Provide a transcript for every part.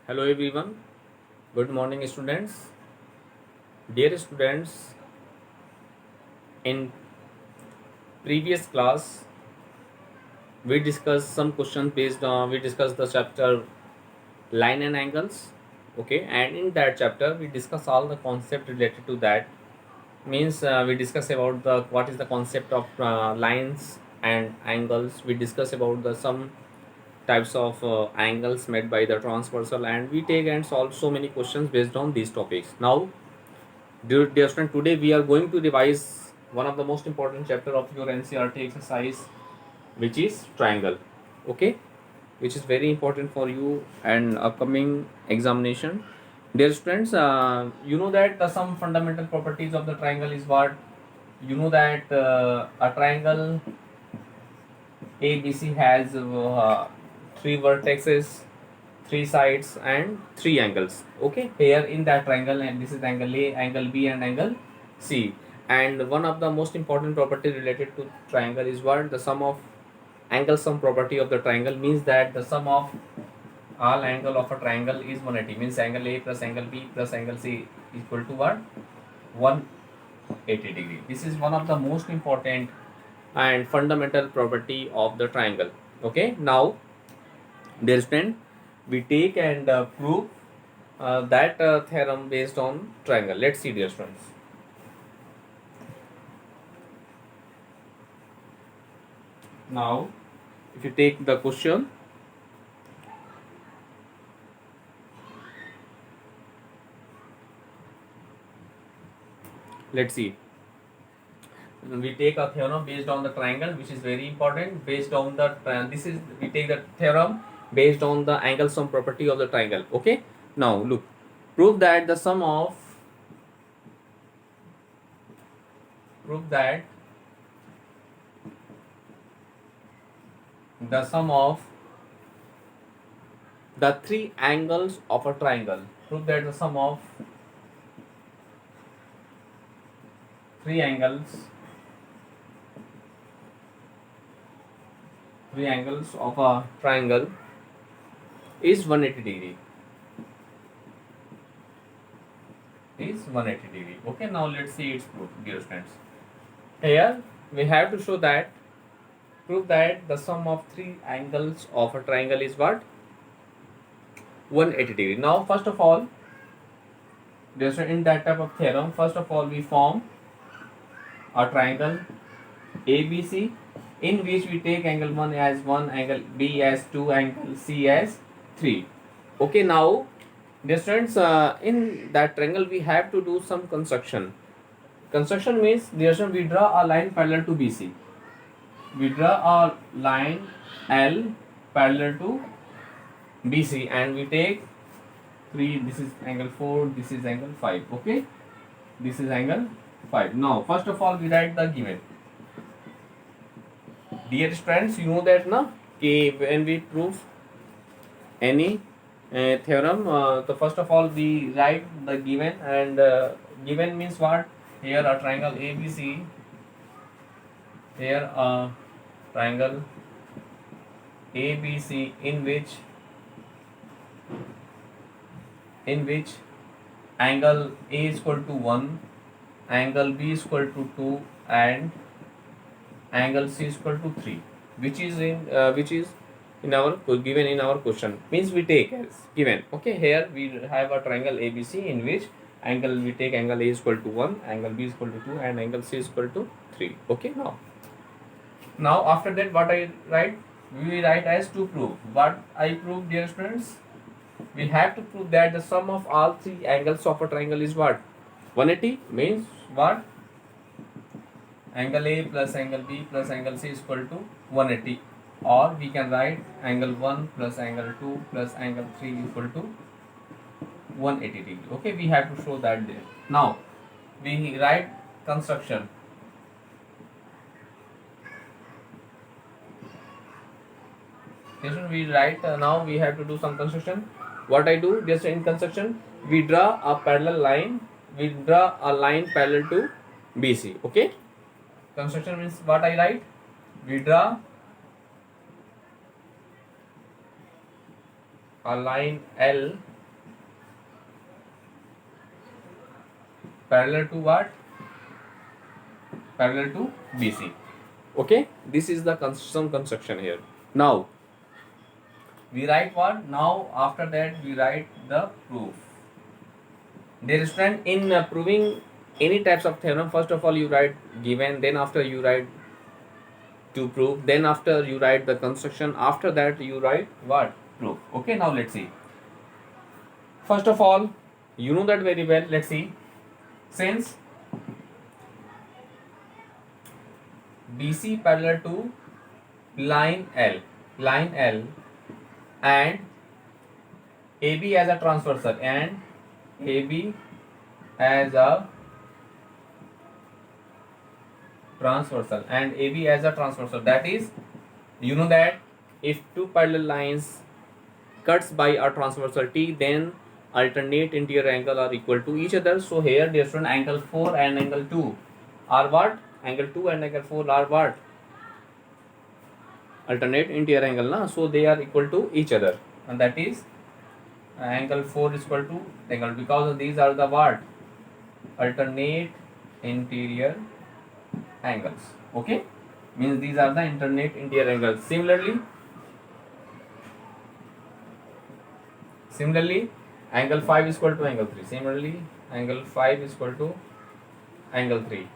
Hello everyone. Good morning students. Dear students, in previous class we discussed some questions based on we discussed the chapter line and angles. Okay, and in that chapter we discuss all the concept related to that. Means we discuss about the what is the concept of lines and angles. We discuss about the some types of angles made by the transversal, and we take and solve so many questions based on these topics. Now dear student, today we are going to revise one of the most important chapter of your NCRT exercise, which is triangle. Okay, which is very important for you and upcoming examination. Dear students, you know that some fundamental properties of the triangle is what? You know that a triangle ABC has three vertices, three sides, and three angles. Okay, here in that triangle, and this is angle A, angle B, and angle C. And one of the most important property related to triangle is what? The sum of angle sum property of the triangle means that the sum of all angle of a triangle is 180. Means angle A plus angle B plus angle C equal to what? 180 degree. This is one of the most important and fundamental property of the triangle. Okay, now dear friend, we take and prove that theorem based on triangle. Let's see, dear friends. Now if you take the question, let's see. We take a theorem based on the triangle, which is very important. Based on the this is we take the theorem based on the angle sum property of the triangle. Okay, now look, prove that the sum of prove that the sum of the three angles of a triangle. Prove that the sum of three angles of a triangle is 180 degree. Is 180 degree. Okay, now let's see its proof, dear friends. Here we have to show that prove that the sum of three angles of a triangle is what? 180 degree. Now first of all, just in that type of theorem, first of all we form a triangle ABC in which we take angle 1 as 1, angle B as 2, angle C as 3. Okay, now dear students, in that triangle we have to do some construction. Construction means, dear students, we draw a line parallel to BC. We draw a line L parallel to BC and we take 3, this is angle 4, this is angle 5. Okay, this is angle 5. Now first of all we write the given. Dear students, you know that na when we prove any theorem, so first of all we write the given, and given means what? Here a triangle ABC, here a triangle ABC in which angle A is equal to 1, angle B is equal to 2, and angle C is equal to 3, which is in our given in our question. Means we take as given. Okay, here we have a triangle ABC in which angle we take angle A is equal to 1, angle B is equal to 2, and angle C is equal to 3. Okay, now after that what I write? We write as to prove. What I prove, dear students? We have to prove that the sum of all three angles of a triangle is what? 180. Means what? Angle A plus angle B plus angle C is equal to 180, or we can write angle 1 plus angle 2 plus angle 3 equal to 180 degree. Okay, we have to show that there. Now we write construction. We write now we have to do some construction. What I do, just in construction we draw a parallel line, we draw a line parallel to BC. Okay, construction means what I write? We draw a line L parallel to what? Parallel to BC. Okay, this is the some construction here. Now we write what? Now after that we write the proof. Dear student, in proving any types of theorem, first of all you write given, then after you write to prove, then after you write the construction, after that you write what? Proof. Okay, now let's see. First of all, you know that very well. Let's see. Since BC parallel to line L, and AB as a transversal, and AB as a transversal, and AB as a transversal, that is, you know that if two parallel lines cuts by a transversal T, then alternate interior angle are equal to each other. So here dear student, angle 4 and angle 2 are what? Angle 2 and angle 4 are what? Alternate interior angle, na? So they are equal to each other, and that is angle 4 is equal to angle, because these are the what? Alternate interior angles. Okay, means these are the alternate interior angles. Similarly, angle 5 is equal to angle 3. Similarly, angle 5 is equal to angle 3.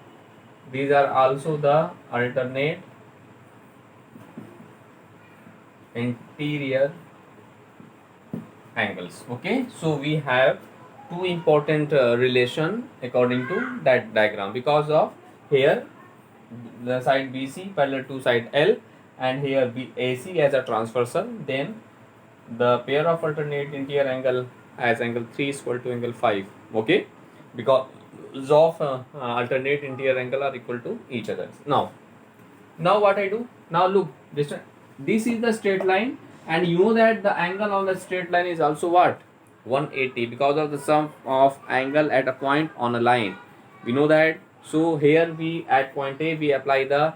These are also the alternate interior angles. Okay, so we have two important relation according to that diagram, because of here the side BC parallel to side L, and here AC as a transversal, then the pair of alternate interior angle as angle 3 is equal to angle 5. Okay, because of alternate interior angle are equal to each other. Now what I do? Now look, this is the straight line, and you know that the angle on the straight line is also what? 180, because of the sum of angle at a point on a line. We know that. So here we at point A we apply the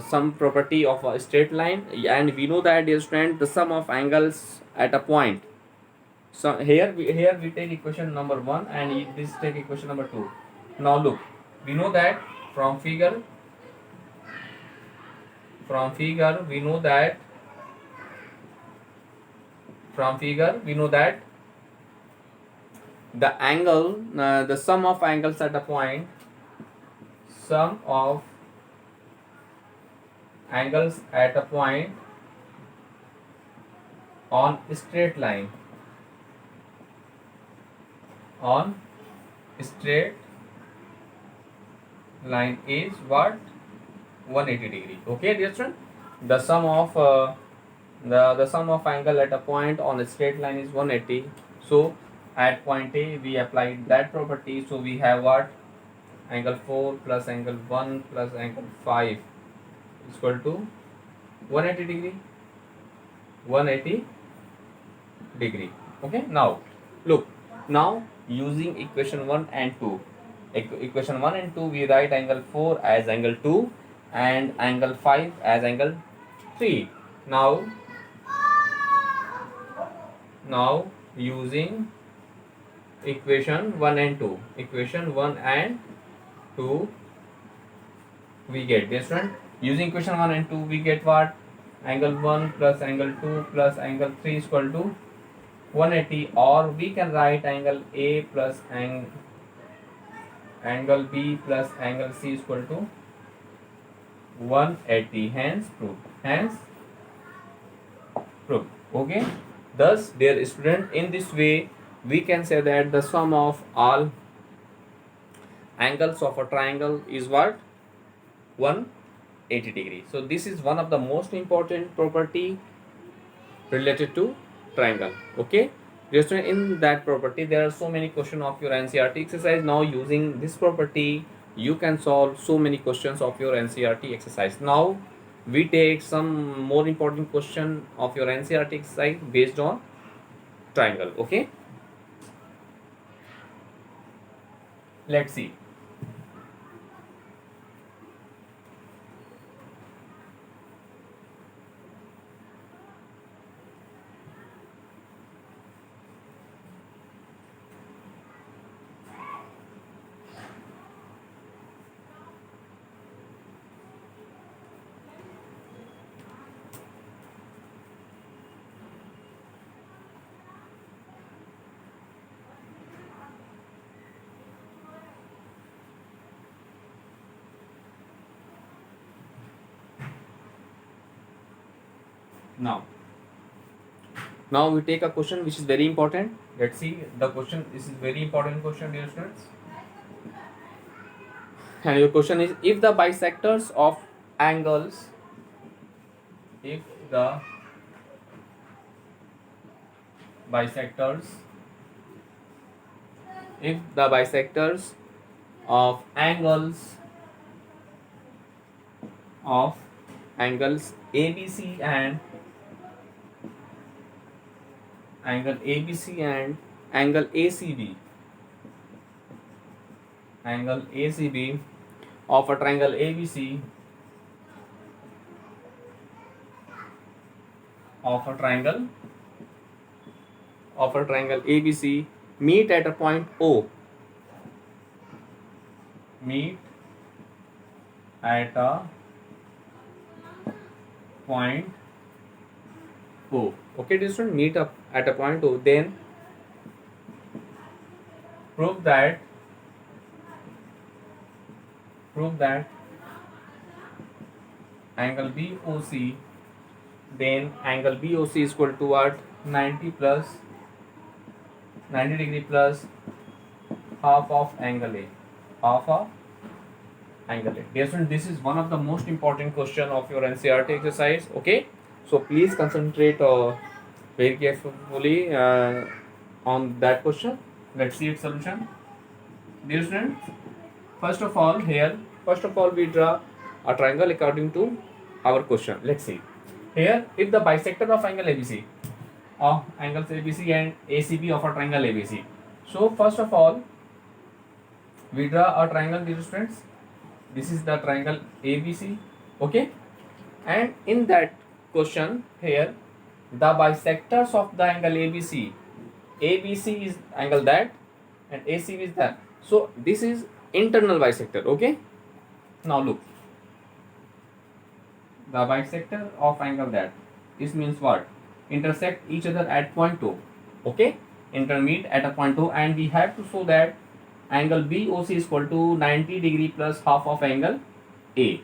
some property of a straight line, and we know that, dear student, the sum of angles at a point. So here we take equation number 1, and this take equation number 2. Now look, we know that from figure we know that the angle, the sum of angles at a point, on straight line is what? 180 degree. Okay, dear student, the sum of the sum of angle at a point on a straight line is 180. So at point A we applied that property, so we have what? Angle 4 plus angle 1 plus angle 5 is equal to 180 degree. Okay, now look, now using equation 1 and 2, we write angle 4 as angle 2 and angle 5 as angle 3. Now using equation 1 and 2, we get this one. Using equation 1 and 2 we get what? Angle 1 plus angle 2 plus angle 3 is equal to 180, or we can write angle A plus angle B plus angle C is equal to 180. Hence proved. Okay, thus dear student, in this way we can say that the sum of all angles of a triangle is what? 180 degree. So this is one of the most important property related to triangle. Okay, just in that property there are so many questions of your NCERT exercise. Now using this property you can solve so many questions of your NCERT exercise. Now we take some more important question of your NCERT exercise based on triangle. Okay, let's see. Now we take a question which is very important. Let's see the question. This is very important question, dear students. And your question is, if the bisectors of angles, if the bisectors of angles ABC and angle ABC and angle ACB of a triangle ABC ABC meet at a point O. Meet at a point O. Okay, this one meet up at a point O. Then prove that angle BOC, then angle BOC is equal to what? 90 degree plus half of angle A. Dear student, this is one of the most important question of your NCERT exercise. Okay, so please concentrate very carefully on that question. Let's see its solution. Dear students, first of all we draw a triangle according to our question. Let's see. Here, if the bisector of angle ABC, of angles ABC and ACB of a triangle ABC. So first of all, we draw a triangle, dear students. This is the triangle ABC. Okay, and in that question here, the bisectors of the angle ABC is angle that and ACB is that. So this is internal bisector. Okay, now look, the bisector of angle that, this means what? Intersect each other at point O. Okay, intermeet at a point O, and we have to show that angle BOC is equal to 90 degree plus half of angle A.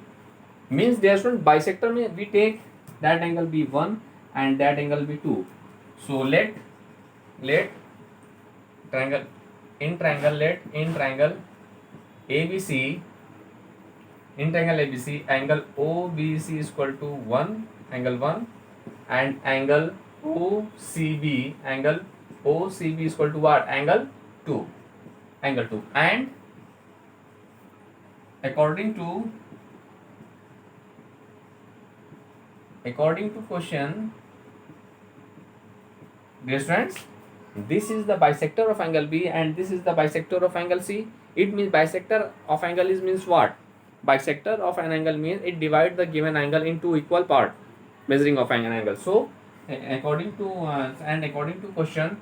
Means there student bisector में we take that angle B1 and that angle B2. So let triangle ABC angle OBC is equal to 1, angle 1, and angle OCB is equal to what? Angle 2, and according to question, dear friends, this is the bisector of angle B and this is the bisector of angle C. It means bisector of angle is means what? Bisector of an angle means it divides the given angle into equal part, measuring of an angle. So according to question,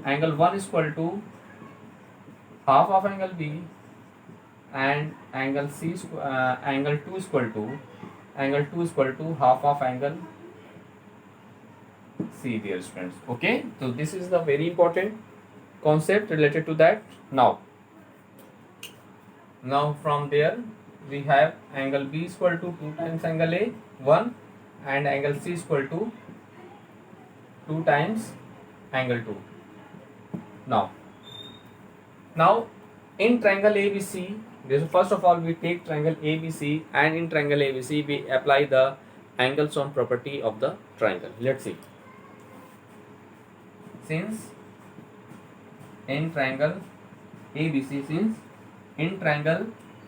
angle 1 is equal to half of angle B and angle C angle 2 is equal to half of angle C, dear friends. Okay, so this is the very important concept related to that. Now from there we have angle B is equal to 2 times angle A, 1, and angle C is equal to 2 times angle 2. Now in triangle ABC, first of all we take triangle ABC, and in triangle ABC we apply the angles on property of the triangle. Let's see. Since in triangle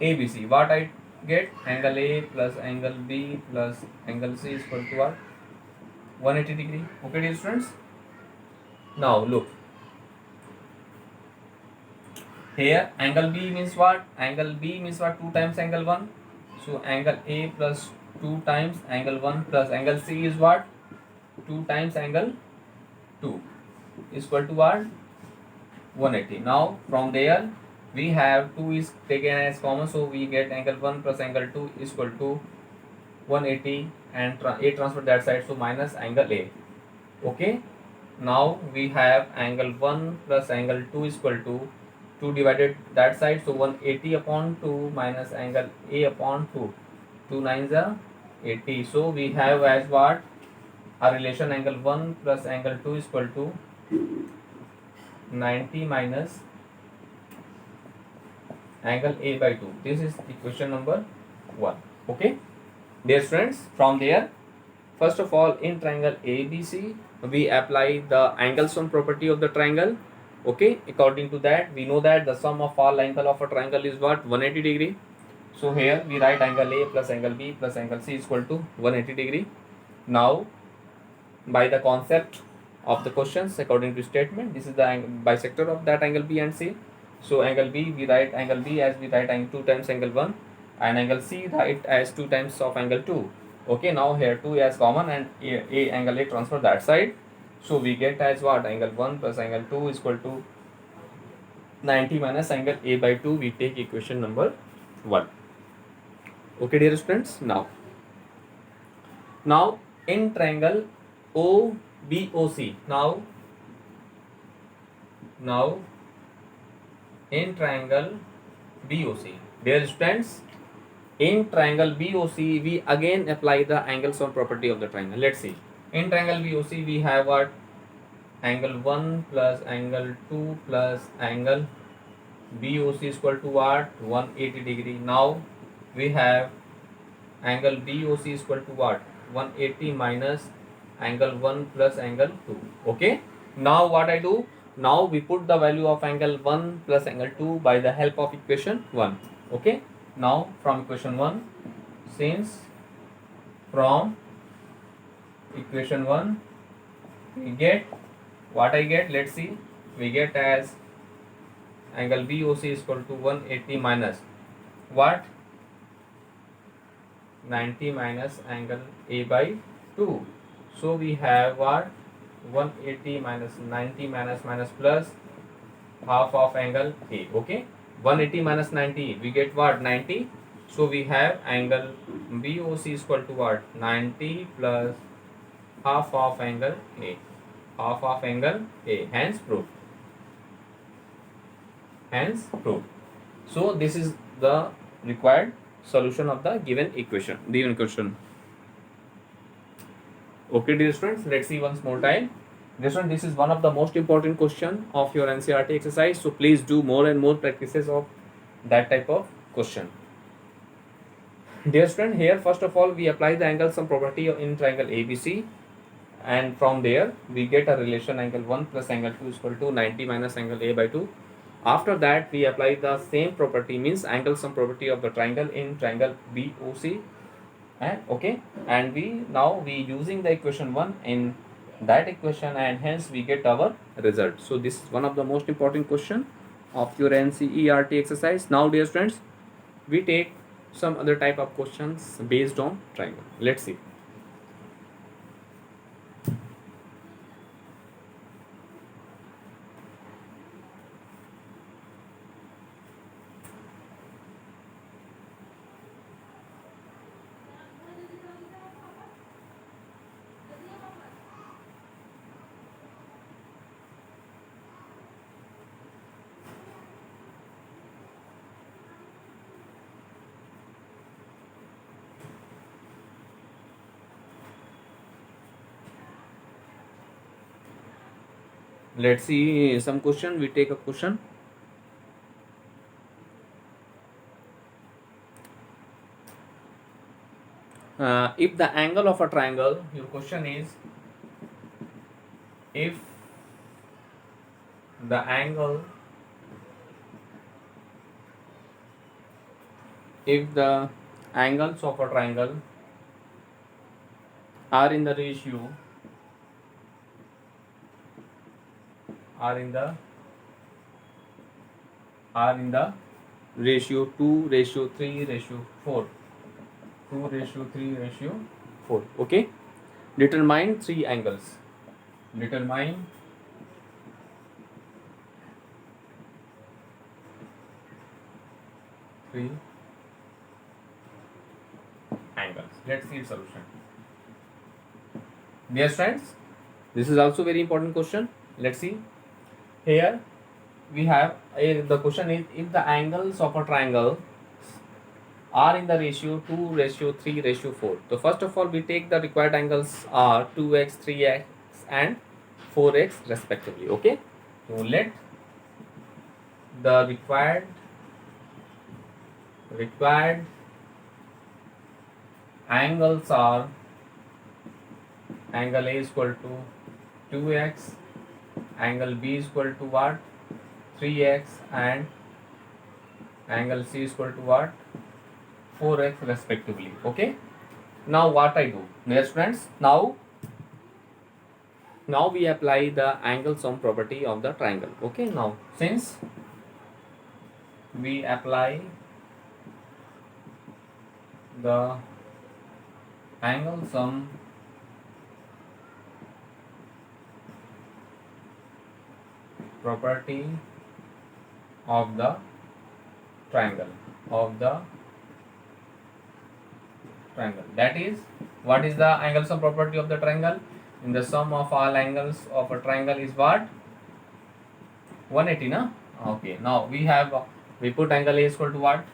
ABC, what I get? Angle A plus angle B plus angle C is equal to what? 180 degree. Okay, dear students. Now look. Here angle B means what? 2 times angle 1. So angle A plus 2 times angle 1 plus angle C is what? 2 times angle 2 is equal to what? 180. Now from there we have 2 is taken as common, so we get angle 1 plus angle 2 is equal to 180, and A transfer that side, so minus angle A. Okay, now we have angle 1 plus angle 2 is equal to 2 divided that side, so 180 upon 2 minus angle A upon 2. 2 9s are 80. So we have as what? a relation angle 1 plus angle 2 is equal to 90 minus angle A by 2. This is equation number 1. Okay, dear friends, from there, first of all, in triangle ABC, we apply the angle sum property of the triangle. Okay, according to that, we know that the sum of all angle of a triangle is what? 180 degree. So here we write angle A plus angle B plus angle C is equal to 180 degree. Now, by the concept of the questions, according to statement, this is the bisector of that angle B and C. So angle B, we write angle B as we write 2 times angle 1, and angle C write as 2 times of angle 2. Okay, now here 2 as common, and A angle A transfer that side. So we get as what? Angle 1 plus angle 2 is equal to 90 minus angle A by 2. We take equation number 1. Okay, dear students, now in triangle OBOC, now in triangle BOC, dear students, in triangle BOC we again apply the angle sum property of the triangle. Let's see, in triangle BOC we have what? Angle 1 plus angle 2 plus angle BOC is equal to what? 180 degree. Now we have angle BOC is equal to what? 180 minus angle 1 plus angle 2. Okay, now what I do? Now we put the value of angle 1 plus angle 2 by the help of equation 1. Okay, now from equation 1, since from equation 1 we get what I get, let's see, we get as angle BOC is equal to 180 minus what? 90 minus angle A by 2. So we have what? 180 minus 90 minus plus half of angle A. Okay, 180 minus 90, we get what? 90. So we have angle BOC is equal to what? 90 plus half of angle A. Half of angle A. Hence proved. So this is the required solution of the given equation. Okay, dear students, let's see once more time. This is one of the most important question of your NCERT exercise. So please do more and more practices of that type of question. Dear student, here first of all we apply the angle sum property in triangle ABC, and from there we get a relation angle 1 plus angle 2 is equal to 90 minus angle A by 2. After that we apply the same property, means angle sum property of the triangle in triangle BOC, and okay, and we using the equation 1 in that equation, and hence we get our result. So this is one of the most important question of your NCERT exercise. Now dear students, we take some other type of questions based on triangle. Let's see. Let's see some question. We take a question. If the angle of a triangle, your question is, if the angles of a triangle are in the ratio ratio 2 ratio 3 ratio 4. 2 ratio 3 ratio 4. Okay, determine three angles. Determine three angles. Let's see solution. Dear friends, this is also very important question. Let's see. Here we have the question is, if the angles of a triangle are in the ratio 2:3:4. So first of all, we take the required angles are 2x, 3x and 4x respectively. Okay, so let the required angles are angle A is equal to 2x, angle B is equal to what, 3x, and angle C is equal to what, 4x respectively. Okay, now what I do, dear friends, now we apply the angle sum property of the triangle. Okay, now since we apply the angle sum property of the triangle that is, what is the angle sum property of the triangle? In the sum of all angles of a triangle is what, 180 na. Okay, now we put angle A is equal to what,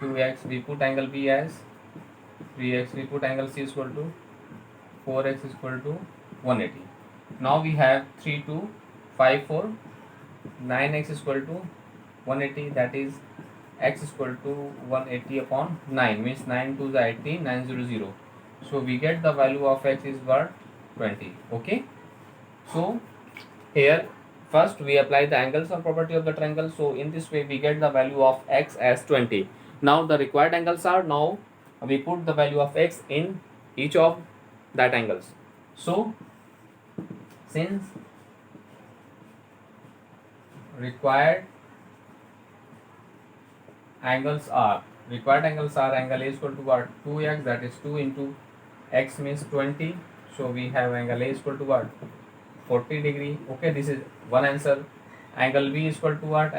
2x, we put angle B as 3x, we put angle C is equal to 4x is equal to 180. Now we have 3, 2, 5, 4, 9x is equal to 180, that is x is equal to 180 upon 9, means 9 2 is 18, 900. So we get the value of x is what, 20. Okay, so here first we apply the angle sum property of the triangle. So in this way we get the value of x as 20. Now the required angles are, now we put the value of x in each of that angles. So since required angles are angle A is equal to what, 2x, that is 2 into x means 20. So we have angle A is equal to what, 40 degree. Okay, this is one answer. Angle B is equal to what,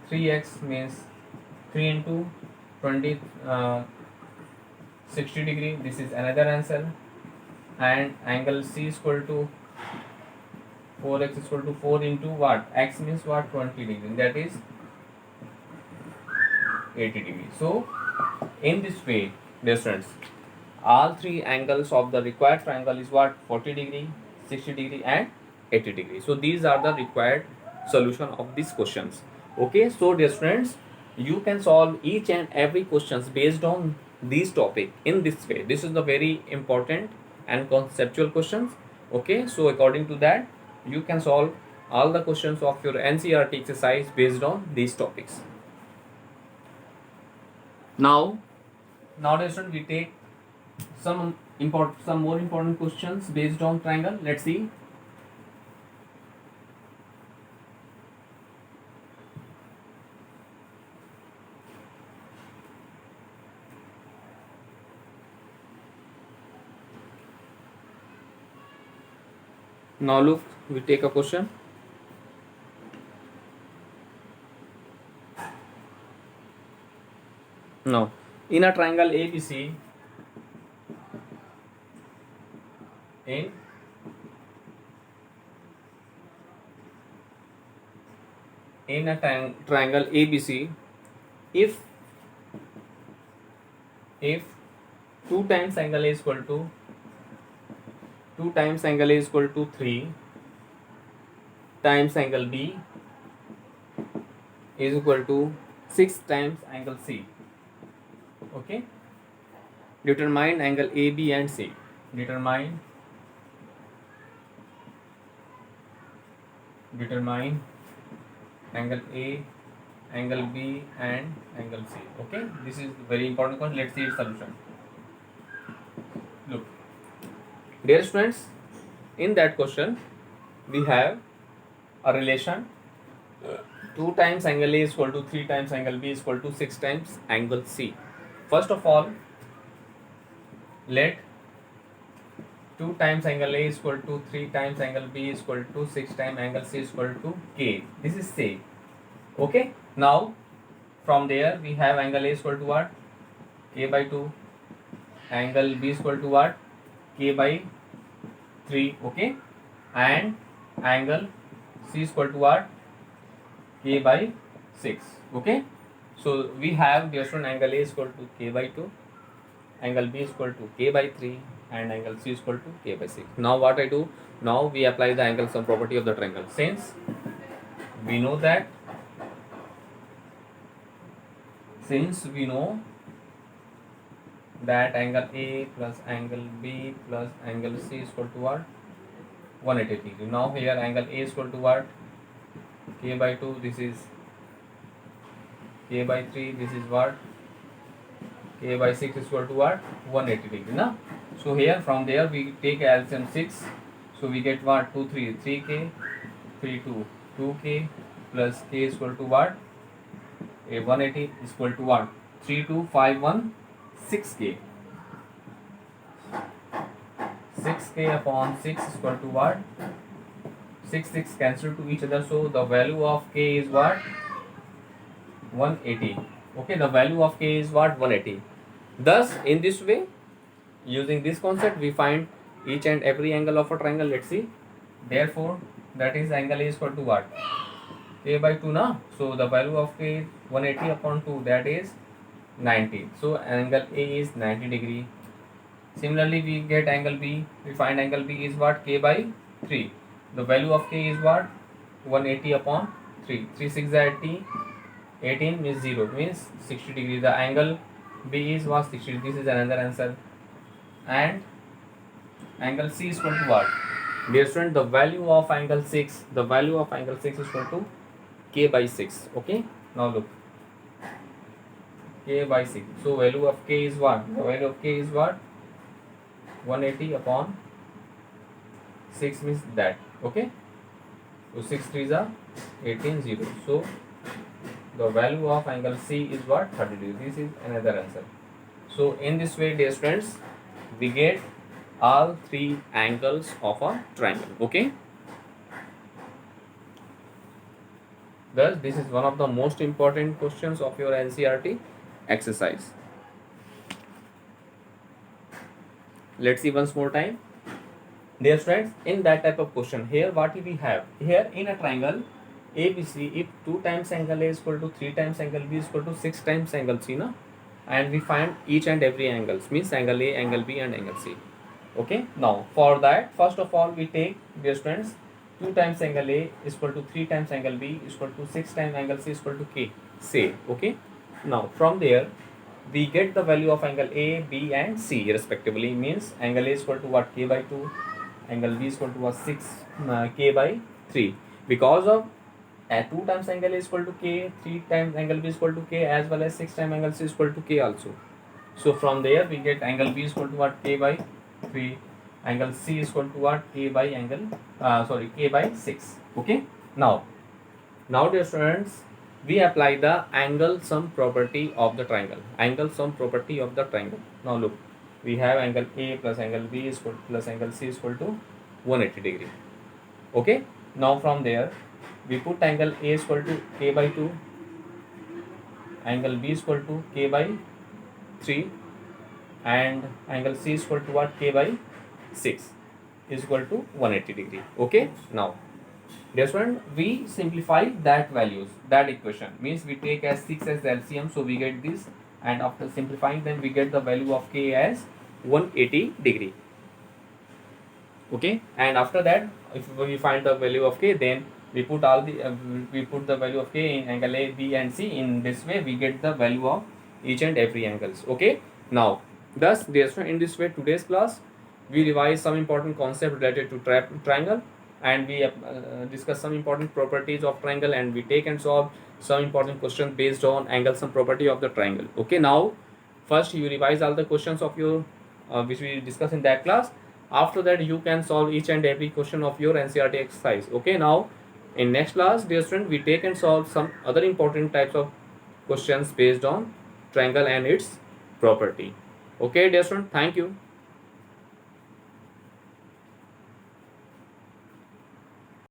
3x means 3 into 20, 60 degree. This is another answer. And angle C is equal to 4x is equal to 4 into what, x means what, 20 degree, that is 80 degree. So in this way, dear friends, all three angles of the required triangle is what, 40 degree, 60 degree and 80 degree. So these are the required solution of these questions. Okay, so dear friends, you can solve each and every questions based on this topic in this way. This is the very important and conceptual questions. Okay, so according to that you can solve all the questions of your NCERT exercise based on these topics. Now dear friends, we take some more important questions based on triangle. Let's see. Now look, we take a question. Now in a triangle ABC, in a triangle ABC, if 2 times angle A is equal to 3 times angle B is equal to 6 times angle C. Okay, determine angle AB and C. Determine angle A, angle B and angle C. Okay, this is very important question. Let's see its solution. Look, dear students, in that question we have a relation 2 times angle A is equal to 3 times angle B is equal to 6 times angle C. First of all, let 2 times angle A is equal to 3 times angle B is equal to 6 times angle C is equal to K. This is C. Okay, now from there we have angle A is equal to what, K by 2, angle B is equal to what, K by 3. Okay, and angle C is equal to what, K by 6. Okay, So we have dear student angle A is equal to k by 2, angle B is equal to k by 3, and angle C is equal to k by 6. Now what I do? Now we apply the angle sum property of the triangle. Since we know that angle A plus angle B plus angle C is equal to what? 180 degree. Now here angle A is equal to what? K by 2, this is k by 3, this is what? K by 6 is equal to what? 180 degree. Now, so here from there we take LCM 6. So we get what? 2, 3, 3k, 3, 2, 2k plus k is equal to what? A 180 is equal to what? 3, 2, 5, 1, 6k. 6k upon 6 is equal to what? 6, 6 cancel to each other. So the value of k is what? 180. Okay, the value of k is what? 180. Thus, in this way, using this concept, we find each and every angle of a triangle. Let's see. Therefore, that is angle A is equal to what? K by 2 na. So the value of k 180 upon 2, that is 90. So angle A is 90 degree. Similarly, we get angle B. We find angle B is what? K by 3. The value of k is what? 180 upon 3. 3 6 is 80. 18 means 0, means 60 degree. The angle B is what? 60. This is another answer. And angle C is equal to what? Dear student, the value of angle 6 is equal to k by 6. Okay, now look, k by 6. So value of k is what? The value of k is what? 180 upon 6 means that. Okay, so 6 3s are 18, 0. So the value of angle C is what? 30 degree. This is another answer. So in this way, dear students, we get all three angles of a triangle. Okay, thus this is one of the most important questions of your NCERT exercise. Let's see once more time. Dear friends, in that type of question, here what we have? Here in a triangle ABC, if 2 times angle A is equal to 3 times angle B is equal to 6 times angle C, na? And we find each and every angles, means angle A, angle B and angle C. Okay, now for that, first of all, we take, dear students, 2 times angle A is equal to 3 times angle B is equal to 6 times angle C is equal to K, say. Okay, now from there we get the value of angle A, B and C respectively, means angle A is equal to what? K by 2, angle B is equal to what? 6 K by 3, because of 2 times angle A is equal to K, 3 times angle B is equal to K, as well as 6 times angle C is equal to K also. So from there we get angle B is equal to what? K by 3, angle C is equal to what? K by K by 6. Okay, now dear students, we apply the angle sum property of the triangle. Now look, we have angle A plus angle B is equal plus angle C is equal to 180 degree. Okay, now from there we put angle A is equal to K by 2, angle B is equal to K by 3, and angle C is equal to what? K by 6 is equal to 180 degree. Okay, now this one we simplify that values, that equation, means we take as 6 as the LCM, so we get this, and after simplifying them we get the value of K as 180 degree. Okay, and after that if we find the value of K, then we put all the we put the value of K in angle A, B and C. In this way we get the value of each and every angles. Okay, now thus dear student, in this way today's class we revise some important concept related to triangle, and we discuss some important properties of triangle, and we take and solve some important questions based on angle sum property of the triangle. Okay, now first you revise all the questions of your which we discuss in that class. After that you can solve each and every question of your NCERT exercise. Okay, now in next class, dear student, we take and solve some other important types of questions based on triangle and its property. Okay, dear student, thank you.